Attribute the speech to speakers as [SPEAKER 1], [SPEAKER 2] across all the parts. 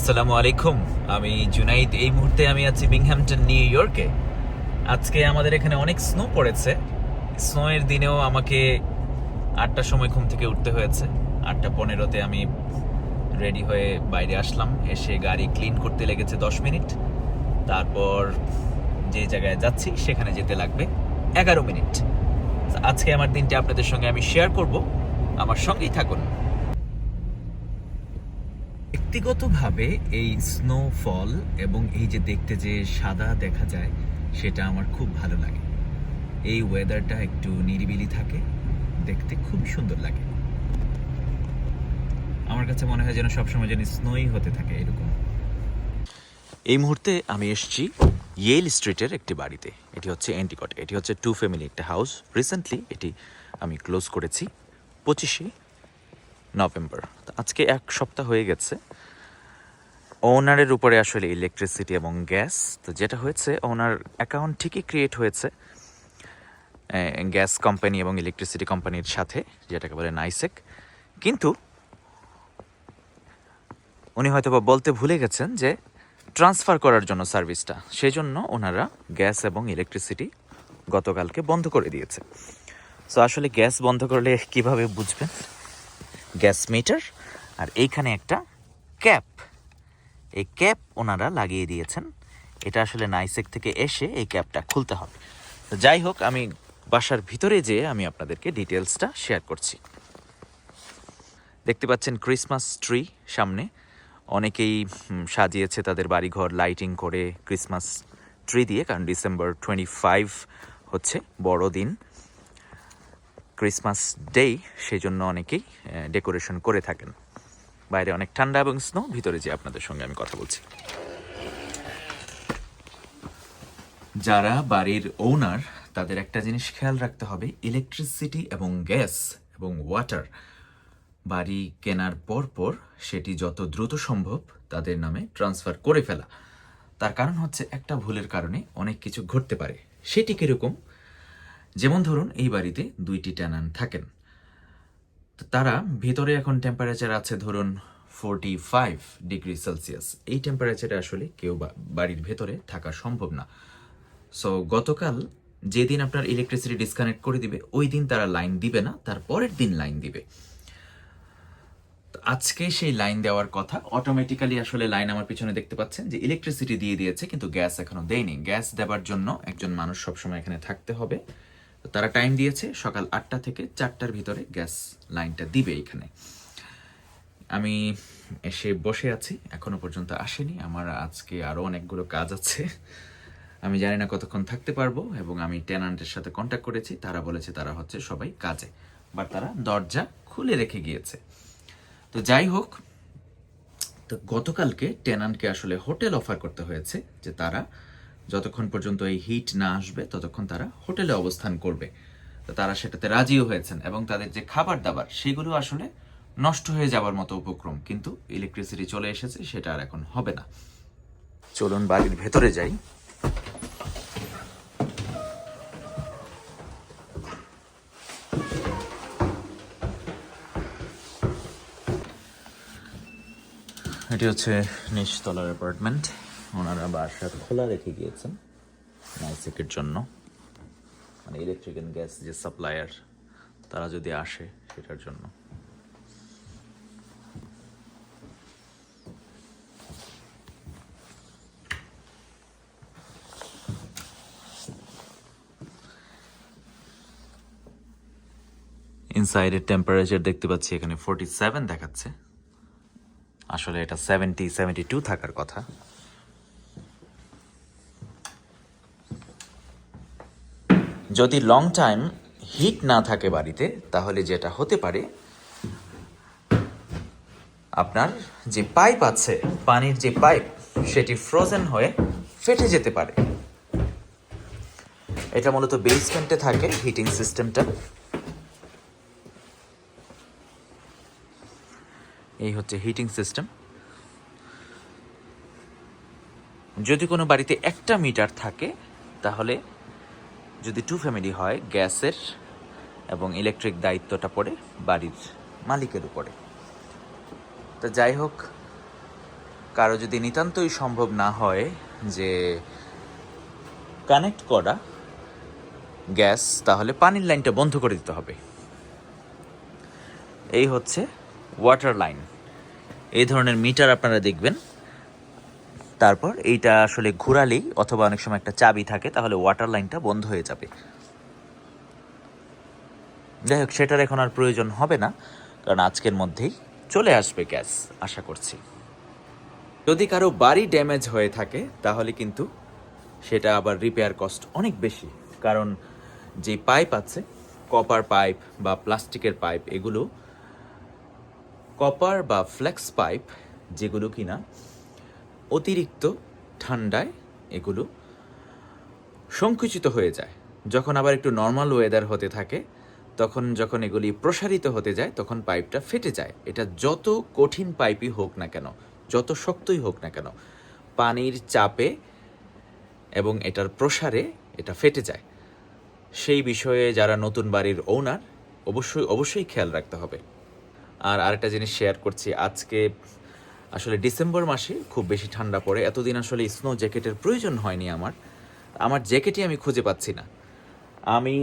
[SPEAKER 1] আসসালামু আলাইকুম। আমি জুনাইদ। এই মুহূর্তে আমি আছি বিংহ্যামটন, নিউ ইয়র্কে। আজকে আমাদের এখানে অনেক স্নো পড়েছে। স্নোয়ের দিনেও আমাকে 8টার সময় ঘুম থেকে উঠতে হয়েছে। 8:15-তে আমি রেডি হয়ে বাইরে আসলাম। এসে গাড়ি ক্লিন করতে লেগেছে 10 মিনিট। তারপর যে জায়গায় যাচ্ছি সেখানে যেতে লাগবে 11 মিনিট। আজকে আমার দিনটা আপনাদের সঙ্গে আমি শেয়ার করব। আমার সঙ্গেই থাকুন। ব্যক্তিগতভাবে এই স্নোফল এবং এই যে দেখতে যে সাদা দেখা যায় সেটা আমার খুব ভালো লাগে। এই ওয়েদারটা একটু নিরিবিলি থাকে, দেখতে খুব সুন্দর লাগে। আমার কাছে মনে হয় যেন সবসময় যেন স্নোই হতে থাকে এরকম। এই মুহূর্তে আমি এসেছি ইয়েল স্ট্রিটের একটি বাড়িতে। এটি হচ্ছে এন্টিকট। এটি হচ্ছে 2 ফ্যামিলি একটা হাউস। রিসেন্টলি এটি আমি ক্লোজ করেছি 25শে নভেম্বর। আজকে 1 সপ্তাহ হয়ে গেছে। ওনারের উপরে আসলে ইলেকট্রিসিটি এবং গ্যাস, তো যেটা হয়েছে ওনার অ্যাকাউন্ট ঠিকই ক্রিয়েট হয়েছে গ্যাস কোম্পানি এবং ইলেকট্রিসিটি কোম্পানির সাথে, যেটাকে বলে নাইসেক, কিন্তু উনি হয়তো বলতে ভুলে গেছেন যে ট্রান্সফার করার জন্য সার্ভিসটা, সেই জন্য ওনারা গ্যাস এবং ইলেকট্রিসিটি গতকালকে বন্ধ করে দিয়েছে। সো আসলে গ্যাস বন্ধ করলে কিভাবে বুঝবেন? গ্যাস মিটার আর এইখানে একটা ক্যাপ, এই ক্যাপ ওনারা লাগিয়ে দিয়েছেন। এটা আসলে নাইসেক থেকে এসে এই ক্যাপটা খুলতে হবে। তো যাই হোক, আমি বাসার ভিতরে যেয়ে আমি আপনাদেরকে ডিটেলসটা শেয়ার করছি। দেখতে পাচ্ছেন ক্রিসমাস ট্রি সামনে, অনেকেই সাজিয়েছে তাদের বাড়িঘর লাইটিং করে ক্রিসমাস ট্রি দিয়ে, কারণ ডিসেম্বর 25 হচ্ছে বড় দিন, ক্রিসমাস ডে, সেই জন্য অনেকেই ডেকোরেশন করে থাকেন। বাইরে অনেক ঠান্ডা এবং স্নো, ভিতরে যে আপনাদের সঙ্গে আমি কথা বলছি। যারা বাড়ির ওনার তাদের একটা জিনিস খেয়াল রাখতে হবে, ইলেকট্রিসিটি এবং গ্যাস এবং ওয়াটার বাড়ি কেনার পর সেটি যত দ্রুত সম্ভব তাদের নামে ট্রান্সফার করে ফেলা। তার কারণ হচ্ছে একটা ভুলের কারণে অনেক কিছু ঘটতে পারে। সেটি কিরকম? যেমন ধরুন, এই বাড়িতে 2টি টেনান্ট থাকেন। তারা ভিতরে এখন টেম্পারেচার আছে ধরুন 45 ডিগ্রি সেলসিয়াস। এই টেম্পারেচারে আসলে কেউ বাড়ির ভেতরে থাকা সম্ভব না। সো গতকাল যেদিন আপনার ইলেকট্রিসিটি ডিসকানেক্ট করে দিবে, ওই দিন তারা লাইন দিবে না, তার পরের দিন লাইন দিবে। আজকে সেই লাইন দেওয়ার কথা, অটোমেটিক্যালি আসলে লাইন আমার পিছনে দেখতে পাচ্ছেন যে ইলেকট্রিসিটি দিয়ে দিয়েছে, কিন্তু গ্যাস এখনো দেয়নি। গ্যাস দেওয়ার জন্য একজন মানুষ সবসময় এখানে থাকতে হবে। তো তারা টাইম দিয়েছে সকাল 8টা থেকে 4টার ভিতরে গ্যাস লাইনটা দিবে এখানে। আমি এসে বসে আছি, এখনো পর্যন্ত আসেনি। আমার আজকে আরও অনেকগুলো কাজ আছে, আমি জানি না কতক্ষণ থাকতে পারবো। এবং আমি টেনান্টের সাথে কন্ট্যাক্ট করেছি, তারা বলেছে তারা হচ্ছে সবাই কাজে, বাট তারা দরজা খুলে রেখে গিয়েছে। তো যাই হোক, তো গতকালকে টেনান্টকে আসলে হোটেল অফার করতে হয়েছে যে তারা যতক্ষণ পর্যন্ত এই হিট না আসবে ততক্ষণ তারা হোটেলে অবস্থান করবে। তো তারা সেটাতে রাজিও হয়েছেন, এবং তাদের যে খাবার দাবার সেগুলো আসলে নষ্ট হয়ে যাওয়ার মতো উপক্রম, কিন্তু ইলেকট্রিসিটি চলে এসেছে, সেটা আর এখন হবে না। চলুন বাড়ির ভেতরে যাই। এটি হচ্ছে নিচতলার অ্যাপার্টমেন্ট। ওনারা বাসা খোলা রেখে গিয়েছেন নাইসেকের জন্য, মানে ইলেকট্রিক অ্যান্ড গ্যাস যে সাপ্লায়ার, তারা যদি আসে সেটার জন্য। ইনসাইডের টেম্পারেচার দেখতে পাচ্ছি এখানে 47 দেখাচ্ছে, আসলে এটা 72 থাকার কথা। যদি লং টাইম হিট না থাকে বাড়িতে, তাহলে যেটা হতে পারে, আপনার যে পাইপ আছে, পানির যে পাইপ, সেটি ফ্রোজেন হয়ে ফেটে যেতে পারে। এটা মূলত বেসমেন্টে থাকে হিটিং সিস্টেমটা। এই হচ্ছে হিটিং সিস্টেম। যদি কোনো বাড়িতে একটা মিটার থাকে, তাহলে যদি 2 ফ্যামিলি হয়, গ্যাসের এবং ইলেকট্রিক দায়িত্বটা পড়ে বাড়ির মালিকের উপরে। তো যাই হোক, কারো যদি নিতান্তই সম্ভব না হয় যে কানেক্ট করা গ্যাস, তাহলে পানির লাইনটা বন্ধ করে দিতে হবে। এই হচ্ছে ওয়াটার লাইন। এই ধরনের মিটার আপনারা দেখবেন। তারপর এইটা আসলে ঘোরালেই অথবা অনেক সময় একটা চাবি থাকে, তাহলে ওয়াটার লাইনটা বন্ধ হয়ে যাবে। যাই হোক, সেটার এখন আর প্রয়োজন হবে না, কারণ আজকের মধ্যেই চলে আসবে গ্যাস আশা করছি। যদি কারো বাড়ি ড্যামেজ হয়ে থাকে তাহলে কিন্তু সেটা আবার রিপেয়ার কস্ট অনেক বেশি, কারণ যে পাইপ আছে, কপার পাইপ বা প্লাস্টিকের পাইপ, এগুলো কপার বা ফ্লেক্স পাইপ, যেগুলো কিনা অতিরিক্ত ঠান্ডায় এগুলো সংকুচিত হয়ে যায়। যখন আবার একটু নর্মাল ওয়েদার হতে থাকে, তখন যখন এগুলি প্রসারিত হতে যায়, তখন পাইপটা ফেটে যায়। এটা যত কঠিন পাইপই হোক না কেন, যত শক্তই হোক না কেন, পানির চাপে এবং এটার প্রসারে এটা ফেটে যায়। সেই বিষয়ে যারা নতুন বাড়ির ওনার অবশ্যই খেয়াল রাখতে হবে। আর আরেকটা জিনিস শেয়ার করছি, আজকে আসলে ডিসেম্বর মাসে খুব বেশি ঠান্ডা পড়ে। এতদিন আসলে স্নো জ্যাকেটের প্রয়োজন হয়নি আমার জ্যাকেটই আমি খুঁজে পাচ্ছি না। আমি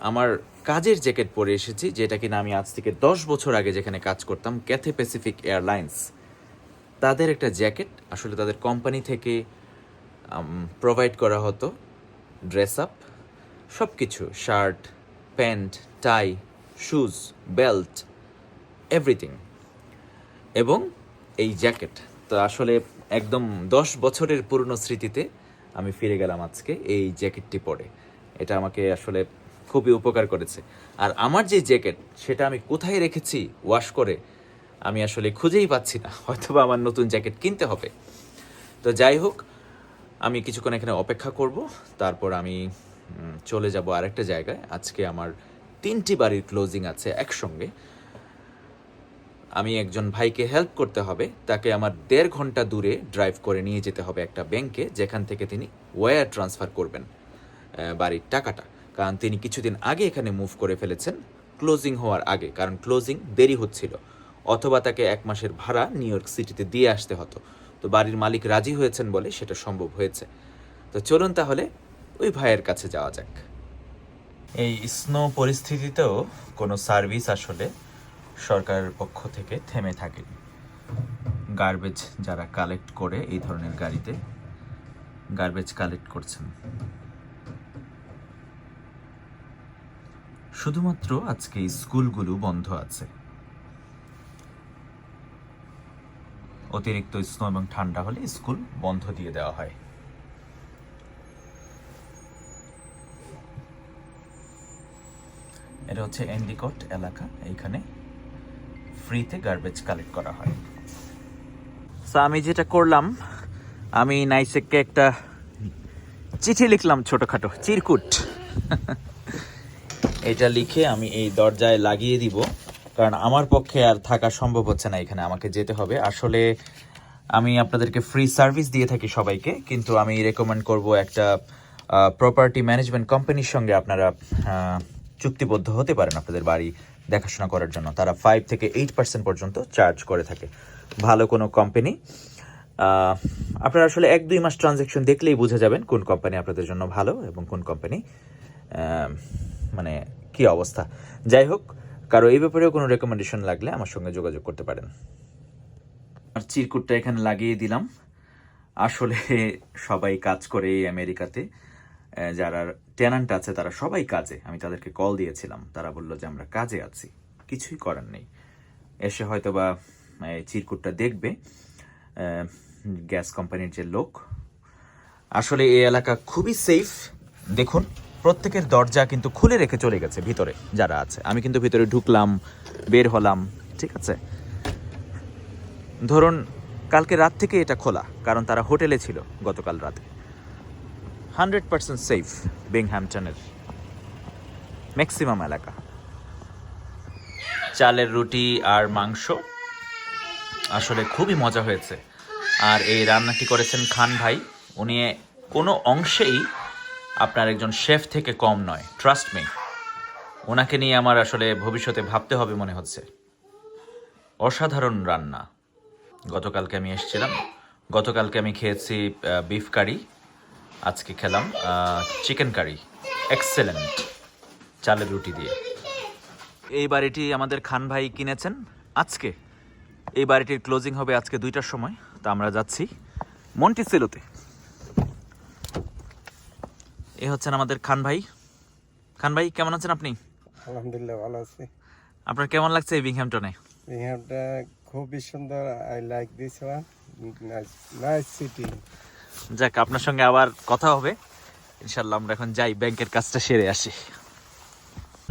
[SPEAKER 1] আমার কাজের জ্যাকেট পরে এসেছি, যেটা কিনা আমি আজ থেকে 10 বছর আগে যেখানে কাজ করতাম, ক্যাথে প্যাসিফিক এয়ারলাইন্স, তাদের একটা জ্যাকেট আসলে তাদের কোম্পানি থেকে প্রোভাইড করা হতো। ড্রেস আপ সব কিছু, শার্ট, প্যান্ট, টাই, শুজ, বেল্ট, এভরিথিং, এবং এই জ্যাকেট। তো আসলে একদম 10 বছরের পুরনো স্মৃতিতে আমি ফিরে গেলাম আজকে এই জ্যাকেটটি পরে। এটা আমাকে আসলে খুবই উপকার করেছে। আর আমার যে জ্যাকেট, সেটা আমি কোথায় রেখেছি ওয়াশ করে আমি আসলে খুঁজেই পাচ্ছি না, হয়তোবা আমার নতুন জ্যাকেট কিনতে হবে। তো যাই হোক, আমি কিছুক্ষণ এখানে অপেক্ষা করব, তারপর আমি চলে যাব আরেকটা জায়গায়। আজকে আমার 3টি বাড়ির ক্লোজিং আছে একসঙ্গে। আমি একজন ভাইকে হেল্প করতে হবে, তাকে আমার 1.5 ঘন্টা দূরে ড্রাইভ করে নিয়ে যেতে হবে একটা ব্যাংকে, যেখান থেকে তিনি ওয়্যার ট্রান্সফার করবেন বাড়ির টাকাটা, কারণ তিনি কিছুদিন আগে এখানে মুভ করে ফেলেছেন ক্লোজিং হওয়ার আগে, কারণ ক্লোজিং দেরি হচ্ছিল, অথবা তাকে 1 মাসের ভাড়া নিউ ইয়র্ক সিটিতে দিয়ে আসতে হতো। তো বাড়ির মালিক রাজি হয়েছেন বলে সেটা সম্ভব হয়েছে। তো চলুন তাহলে ওই ভাইয়ের কাছে যাওয়া যাক। এই স্নো পরিস্থিতিতেও কোনো সার্ভিস আসলে সরকারের পক্ষ থেকে থেমে থাকেনি। গার্বেজ যারা কালেক্ট করে এই ধরনের গাড়িতে গার্বেজ কালেক্ট করছেন। শুধুমাত্র আজকে স্কুলগুলো বন্ধ আছে। অতিরিক্ত স্নো এবং ঠান্ডা হলে স্কুল বন্ধ দিয়ে দেওয়া হয়। এটা হচ্ছে এন্ডিকট এলাকা, এইখানে ফ্রিতে গার্বেজ কালেক্ট করা হয়। আমি যেটা করলাম, আমি নাইসেককে একটা চিঠি লিখলাম, ছোটখাটো চিরকুট। এটা লিখে আমি এই দরজায় লাগিয়ে দিব, কারণ আমার পক্ষে আর থাকা সম্ভব হচ্ছে না এখানে, আমাকে যেতে হবে। আসলে আমি আপনাদেরকে ফ্রি সার্ভিস দিয়ে থাকি সবাইকে, কিন্তু আমি রেকমেন্ড করব একটা প্রপার্টি ম্যানেজমেন্ট কোম্পানির সঙ্গে আপনারা চুক্তিবদ্ধ হতে পারেন আপনাদের বাড়ি দেখাশোনা করার জন্য। তারা 5 থেকে 8% পর্যন্ত চার্জ করে থাকে। ভালো কোনো কোম্পানি, আপনারা আসলে 1-2 মাস ট্রানজ্যাকশন দেখলেই বুঝে যাবেন কোন কোম্পানি আপনাদের জন্য ভালো এবং কোন কোম্পানি মানে কি অবস্থা। যাই হোক, কারো এই ব্যাপারেও কোনো রেকমেন্ডেশন লাগলে আমার সঙ্গে যোগাযোগ করতে পারেন। আর চিরকুটটা এখানে লাগিয়ে দিলাম। আসলে সবাই কাজ করে এই আমেরিকাতে, যারা টেনান্ট আছে তারা সবাই কাজে। আমি তাদেরকে কল দিয়েছিলাম, তারা বললো যে আমরা কাজে আছি, কিছুই করার নেই। এসে হয়তো বা চিরকুটটা দেখবে গ্যাস কোম্পানির যে লোক। আসলে এই এলাকা খুবই সেফ। দেখুন, প্রত্যেকের দরজা কিন্তু খুলে রেখে চলে গেছে ভিতরে যারা আছে। আমি কিন্তু ভিতরে ঢুকলাম, বের হলাম, ঠিক আছে। ধরুন কালকে রাত থেকে এটা খোলা, কারণ তারা হোটেলে ছিল গতকাল রাতে। 100% সেফ বিংহ্যামটনের ম্যাক্সিমাম এলাকা। চালের রুটি আর মাংস আসলে খুবই মজা হয়েছে। আর এই রান্নাটি করেছেন খান ভাই। উনি কোনো অংশেই আপনার একজন শেফ থেকে কম নয়, ট্রাস্ট মি। ওনাকে নিয়ে আমার আসলে ভবিষ্যতে ভাবতে হবে মনে হচ্ছে। অসাধারণ রান্না। গতকালকে আমি এসেছিলাম, গতকালকে আমি খেয়েছি বিফ কারি, আজকে খেলাম চিকেন কারি, এক্সেলেন্ট, চালের রুটি দিয়ে। এই বাড়িটি আমাদের খান ভাই কিনেছেন আজকে। এই বাড়িটির ক্লোজিং হবে আজকে 2টার সময়। তা আমরা যাচ্ছি মন্টিসেলোতে। এ হচ্ছেন আমাদের খান ভাই। খান ভাই কেমন আছেন আপনি?
[SPEAKER 2] আলহামদুলিল্লাহ ভালো আছি।
[SPEAKER 1] আপনার কেমন লাগছে এই বিংহ্যামটনে?
[SPEAKER 2] বিংহ্যামটা খুবই সুন্দর। I like this one, nice city.
[SPEAKER 1] যাক, আপনার সঙ্গে আবার কথা হবে ইনশাল্লাহ। আমরা এখন যাই, ব্যাংকের কাজটা সেরে আসি।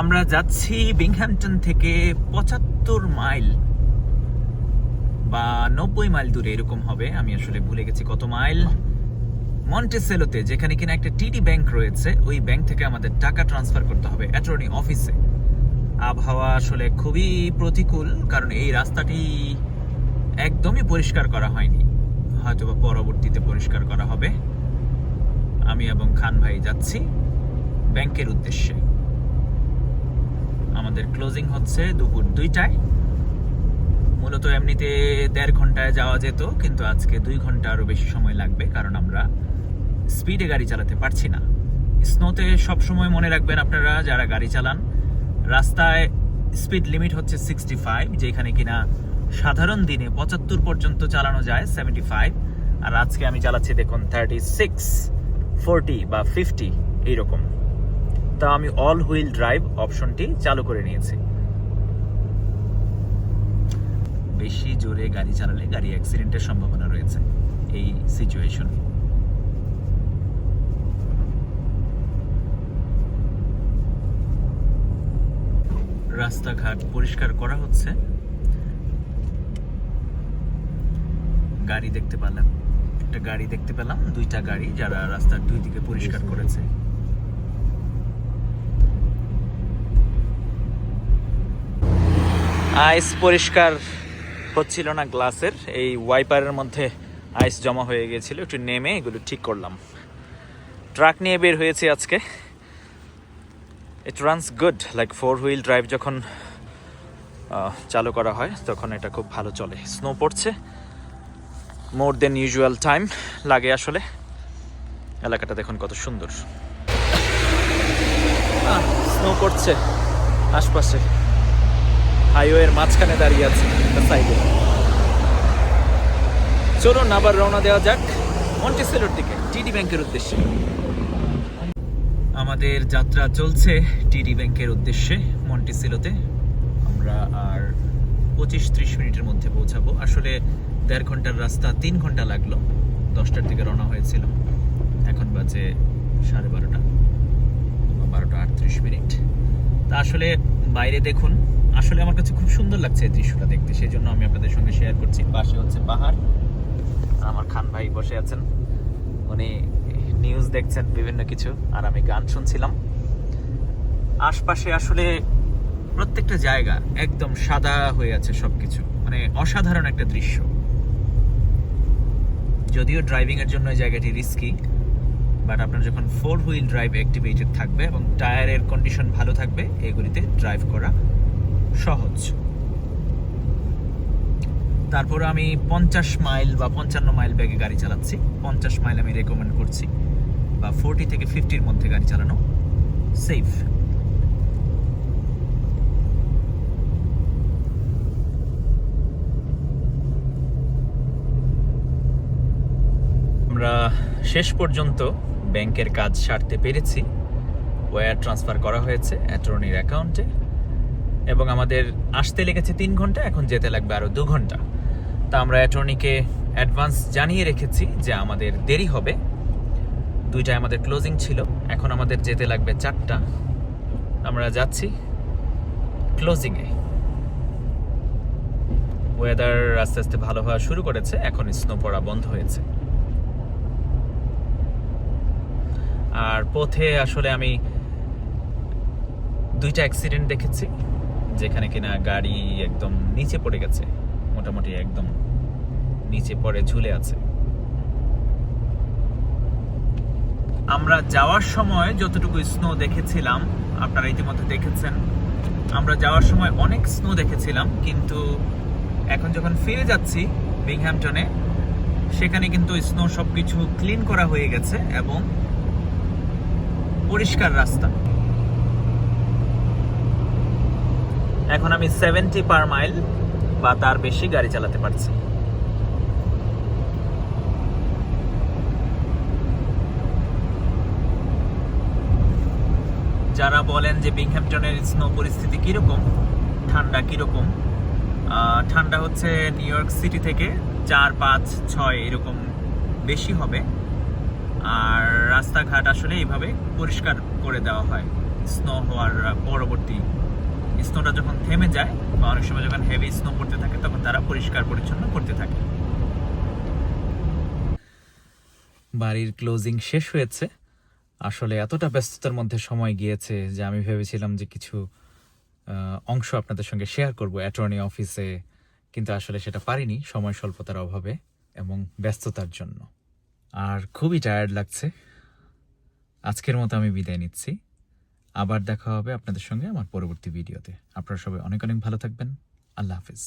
[SPEAKER 1] আমরা যাচ্ছি বিংহ্যামটন থেকে 75 মাইল বা 90 মাইল দূরে এরকম হবে, আমি আসলে ভুলে গেছি কত মাইল, মন্টিসেলোতে, যেখানে কিনা একটা টিডি ব্যাংক রয়েছে। ওই ব্যাংক থেকে আমাদের টাকা ট্রান্সফার করতে হবে অ্যাটর্নি অফিসে। আবহাওয়া আসলে খুবই প্রতিকূল, কারণ এই রাস্তাটি একদমই পরিষ্কার করা হয়নি, হয়তো বা পরবর্তীতে পরিষ্কার করা হবে। আমি এবং খান ভাই যাচ্ছি ব্যাংকের উদ্দেশ্যে। আমাদের ক্লোজিং হচ্ছে দুপুর 2টায়। মূলত এমনিতে 1.5 ঘন্টায় যাওয়া যেত, কিন্তু আজকে 2 ঘন্টা আরো বেশি সময় লাগবে, কারণ আমরা স্পিডে গাড়ি চালাতে পারছি না। স্নোতে সবসময় মনে রাখবেন আপনারা যারা গাড়ি চালান, রাস্তায় স্পিড লিমিট হচ্ছে 65, যেখানে কিনা সাধারণ দিনে 75 পর্যন্ত চালানো যায়, 75। আর আজকে আমি চালাচ্ছি দেখুন 36, 40 বা 50 এইরকম। তা আমি অল হুইল ড্রাইভ অপশনটি চালু করে নিয়েছি। বেশি জোরে গাড়ি চালালে গাড়ি অ্যাক্সিডেন্টের সম্ভাবনা রয়েছে এই সিচুয়েশন। রাস্তাঘাট পরিষ্কার করা হচ্ছে। গাড়ি দেখতে পেলাম, একটা গাড়ি দেখতে পেলাম, 2টা গাড়ি যারা রাস্তার 2 দিকে পরিষ্কার করেছে। আইস পরিষ্কার হচ্ছিল না গ্লাসের, এই ওয়াইপারের মধ্যে আইস জমা হয়ে গিয়েছিল, একটু নেমে এগুলো ঠিক করলাম। ট্রাক নিয়ে বের হয়েছে আজকে। It runs good, like 4 wheel drive যখন চালু করা হয় তখন এটা খুব ভালো চলে। স্নো পড়ছে, মোর দেন ইউজুয়াল টাইম লাগে আসলে। এলাকাটা দেখুন কত সুন্দর, স্নো পড়ছে আশপাশে। হাইওয়ের মাঝখানে দাঁড়িয়ে আছে একটা সাইডে। চলুন আবার রওনা দেওয়া যাক মন্টিসেলোর দিকে, টিডি ব্যাংকের উদ্দেশ্যে। আমাদের যাত্রা চলছে টিডি ব্যাংকের উদ্দেশ্যে মন্টিসেলোতে। আমরা আর 25-30 মিনিটের মধ্যে পৌঁছাবো। আসলে 1.5 ঘন্টার রাস্তা 3 ঘন্টা লাগলো। 10টার দিকে রওনা হয়েছিল, এখন বাজে 12:30 বা 12:38। তা আসলে বাইরে দেখুন, আসলে আমার কাছে খুব সুন্দর লাগছে এই দৃশ্যটা দেখতে, সেই জন্য আমি আপনাদের সঙ্গে শেয়ার করছি। পাশে হচ্ছে পাহাড়, আমার খান ভাই বসে আছেন, উনি নিউজ দেখছেন বিভিন্ন কিছু, আর আমি গান শুনছিলাম। আশপাশে আসলে প্রত্যেকটা জায়গা একদম সাদা হয়ে আছে সবকিছু, মানে অসাধারণ একটা দৃশ্য। যদিও ড্রাইভিং এর জন্য এই জায়গাটি রিস্কি, বাট আপনার যখন 4 হুইল ড্রাইভ অ্যাক্টিভেটেড থাকবে এবং টায়ারের কন্ডিশন ভালো থাকবে, এগুলিতে ড্রাইভ করা সহজ। তারপর আমি 50 মাইল বা 55 মাইল বেগে গাড়ি চালাচ্ছি। 50 মাইল আমি রেকমেন্ড করছি, বা 40 থেকে 50-র মধ্যে গাড়ি চালানো সেফ। আমরা শেষ পর্যন্ত ব্যাংকের কাজ সারতে পেরেছি। ওয়্যার ট্রান্সফার করা হয়েছে অ্যাটর্নির অ্যাকাউন্টে, এবং আমাদের আসতে লেগেছে 3 ঘন্টা, এখন যেতে লাগবে আরো 2 ঘন্টা। তা আমরা অ্যাটর্নিকে অ্যাডভান্স জানিয়ে রেখেছি যে আমাদের দেরি হবে। 2টায় আমাদের ক্লোজিং ছিল, এখন আমাদের যেতে লাগবে 4টা। আমরা যাচ্ছি ক্লোজিংয়ে। ওয়েদার আস্তে আস্তে ভালো হওয়া শুরু করেছে, এখন স্নো পড়া বন্ধ হয়েছে। আর পথে আসলে আমি 2টা অ্যাক্সিডেন্ট দেখেছি, যেখানে কিনা গাড়ি একদম নিচে পড়ে গেছে, মোটামুটি একদম নিচে পড়ে ঝুলে আছে। আমরা যাওয়ার সময় যতটুকু স্নো দেখেছিলাম আপনারা ইতিমধ্যে দেখেছেন। আমরা যাওয়ার সময় অনেক স্নো দেখেছিলাম, কিন্তু এখন যখন ফিরে যাচ্ছি বিংহ্যামটনে, সেখানে কিন্তু স্নো সবকিছু ক্লিন করা হয়ে গেছে এবং পরিষ্কার রাস্তা। এখন আমি 70 পার মাইল বা তার বেশি গাড়ি চালাতে পারছি। যারা বলেন যে বিংহ্যামটনের স্নো পরিস্থিতি কিরকম, ঠান্ডা কিরকম, ঠান্ডা হচ্ছে নিউ ইয়র্ক সিটি থেকে 4, 5, 6 এরকম বেশি হবে। আর রাস্তাঘাট আসলে এইভাবে পরিষ্কার করে দেওয়া হয় স্নো হওয়ার পরবর্তী। স্নোটা যখন থেমে যায় বা অনেক সময় যখন হেভি স্নো পড়তে থাকে তখন তারা পরিষ্কার পরিচ্ছন্ন করতে থাকে। বাড়ির ক্লোজিং শেষ হয়েছে। আসলে এতটা ব্যস্ততার মধ্যে সময় গিয়েছে যে আমি ভেবেছিলাম যে কিছু অংশ আপনাদের সঙ্গে শেয়ার করব অ্যাটর্নি অফিসে, কিন্তু আসলে সেটা পারিনি সময় স্বল্পতার অভাবে এবং ব্যস্ততার জন্য। আর খুবই টায়ার্ড লাগছে। আজকের মতো আমি বিদায় নিচ্ছি। আবার দেখা হবে আপনাদের সঙ্গে আমার পরবর্তী ভিডিওতে। আপনারা সবাই অনেক অনেক ভালো থাকবেন। আল্লাহ হাফিজ।